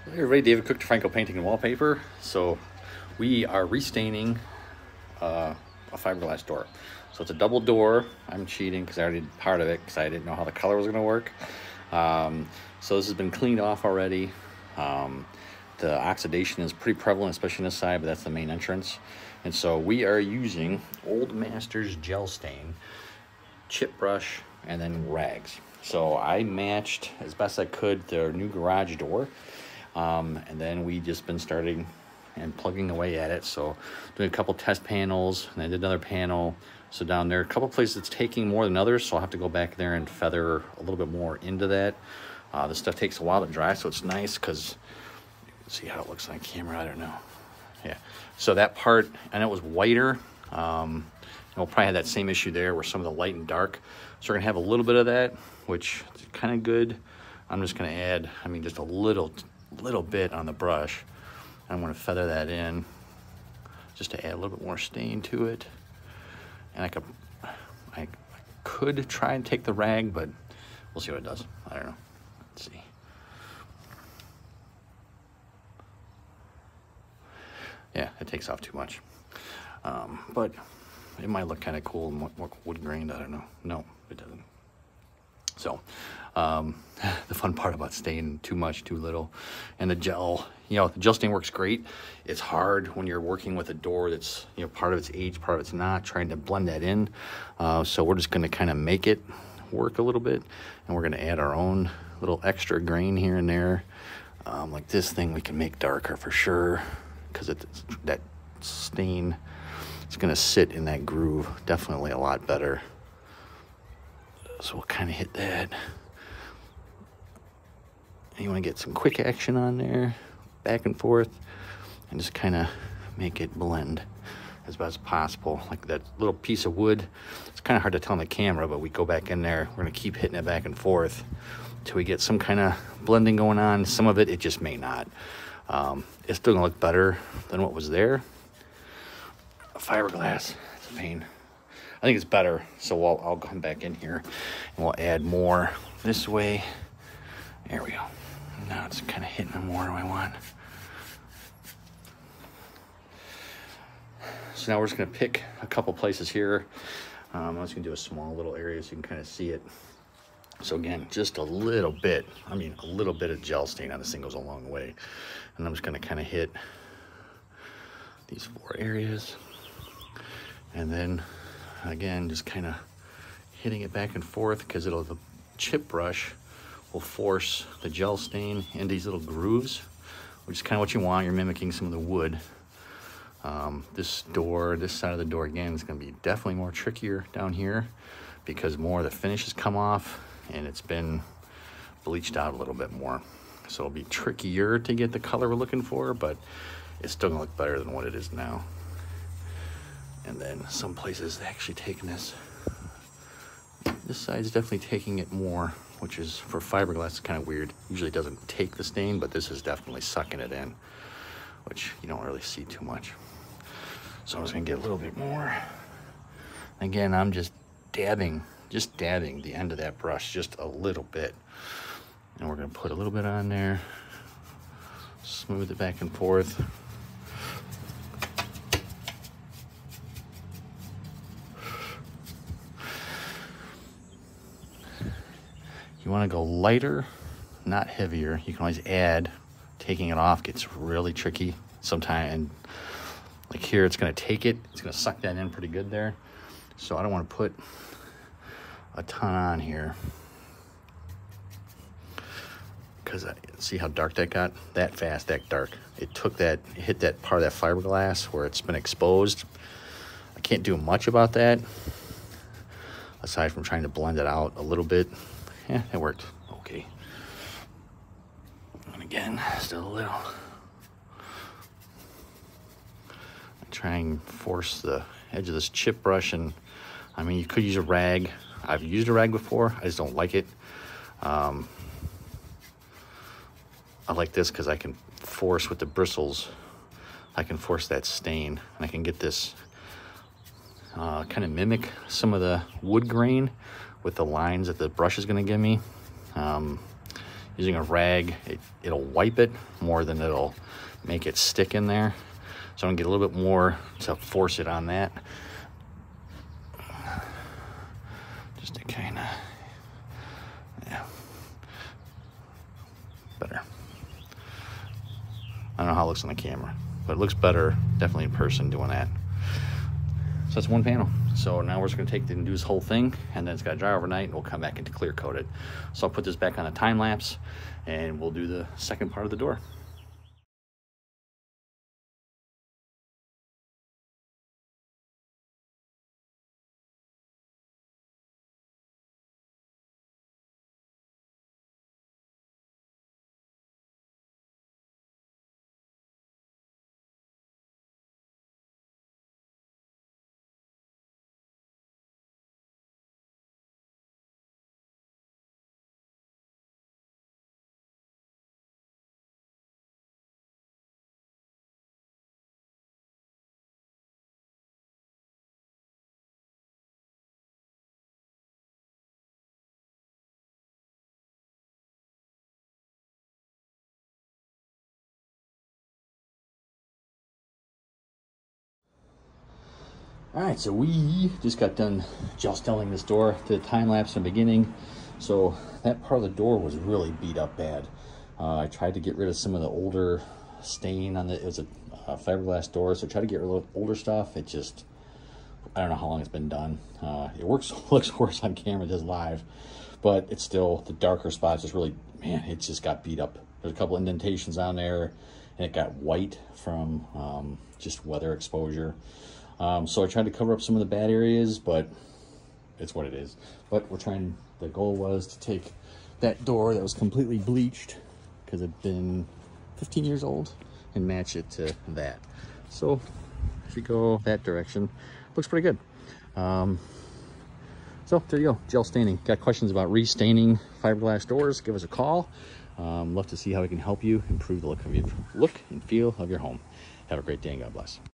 Hey everybody, David Cook, Franco Painting and Wallpaper. So we are restaining a fiberglass door. So it's a double door. I'm cheating because I already did part of it because I didn't know how the color was going to work. So this has been cleaned off already. The oxidation is pretty prevalent, especially on this side, but that's the main entrance. And so we are using Old Masters gel stain, chip brush, and then rags. So I matched as best I could their new garage door. And then we just been starting and plugging away at it. So doing a couple test panels, and I did another panel. So down there, a couple places it's taking more than others, so I'll have to go back there and feather a little bit more into that. This stuff takes a while to dry, so it's nice because see how it looks on camera. I don't know. Yeah. So that part, and it was whiter. We'll probably have that same issue there where some of the light and dark. So we're gonna have a little bit of that, which is kind of good. I'm just gonna add, just a little bit on the brush. I'm going to feather that in just to add a little bit more stain to it. And I could try and take the rag, but we'll see what it does. I don't know. Let's see. Yeah, it takes off too much. But it might look kind of cool and more wood grained. I don't know. No, it doesn't. So the fun part about staining too much, too little, and the gel, the gel stain works great. It's hard when you're working with a door that's, part of it's aged, part of it's not, trying to blend that in. So we're just going to kind of make it work a little bit, and we're going to add our own little extra grain here and there. Like this thing we can make darker for sure, because that stain is going to sit in that groove definitely a lot better. So we'll kind of hit that. You want to get some quick action on there, back and forth, and just kind of make it blend as best as possible. Like that little piece of wood, it's kind of hard to tell on the camera, but we go back in there, we're going to keep hitting it back and forth until we get some kind of blending going on. Some of it just may not. It's still going to look better than what was there. Fiberglass, it's a pain. I think it's better, so I'll come back in here and we'll add more this way. There we go. Now it's kind of hitting them more than I want. So now we're just going to pick a couple places here. I'm just going to do a small little area so you can kind of see it. So again, just a little bit. A little bit of gel stain on this thing goes a long way. And I'm just going to kind of hit these 4 areas. And then again, just kind of hitting it back and forth because the chip brush will force the gel stain in these little grooves, which is kind of what you want. You're mimicking some of the wood. This side of the door again is going to be definitely more trickier down here because more of the finish has come off and it's been bleached out a little bit more. So it'll be trickier to get the color we're looking for, but it's still going to look better than what it is now. And then some places actually taking this side's definitely taking it more, which is for fiberglass kind of weird. Usually it doesn't take the stain, but this is definitely sucking it in, which you don't really see too much. So I'm just gonna get a little bit more. Again, I'm just dabbing the end of that brush just a little bit. And we're gonna put a little bit on there, smooth it back and forth. You want to go lighter, not heavier. You can always add. Taking it off gets really tricky sometimes. And like here, it's going to take it. It's going to suck that in pretty good there. So I don't want to put a ton on here. Because see how dark that got? That fast, that dark. It hit that part of that fiberglass where it's been exposed. I can't do much about that, aside from trying to blend it out a little bit. Yeah, it worked okay. And again, still a little. I try and force the edge of this chip brush, and you could use a rag. I've used a rag before. I just don't like it. I like this because I can force with the bristles. I can force that stain, and I can get this kind of mimic some of the wood grain with the lines that the brush is going to give me. using a rag, it'll wipe it more than it'll make it stick in there. So I'm gonna get a little bit more to force it on that. Just to kind of, yeah, better. I don't know how it looks on the camera, but it looks better definitely in person doing that. So that's one panel. So now we're just gonna take and do this whole thing, and then it's gotta dry overnight, and we'll come back into clear coat it. So I'll put this back on a time lapse, and we'll do the second part of the door. All right, so we just got done gel-stelling this door to the time lapse in the beginning. So that part of the door was really beat up bad. I tried to get rid of some of the older stain on it. It was a fiberglass door, so I tried to get rid of older stuff. It just, I don't know how long it's been done. It looks worse on camera, it does live, but it's still, the darker spots just really, man, it just got beat up. There's a couple indentations on there, and it got white from just weather exposure. So I tried to cover up some of the bad areas, but it's what it is. But we're trying, the goal was to take that door that was completely bleached, because it'd been 15 years old, and match it to that. So if you go that direction, looks pretty good. So there you go, gel staining. Got questions about restaining fiberglass doors, give us a call. Love to see how we can help you improve the look and feel of your home. Have a great day and God bless.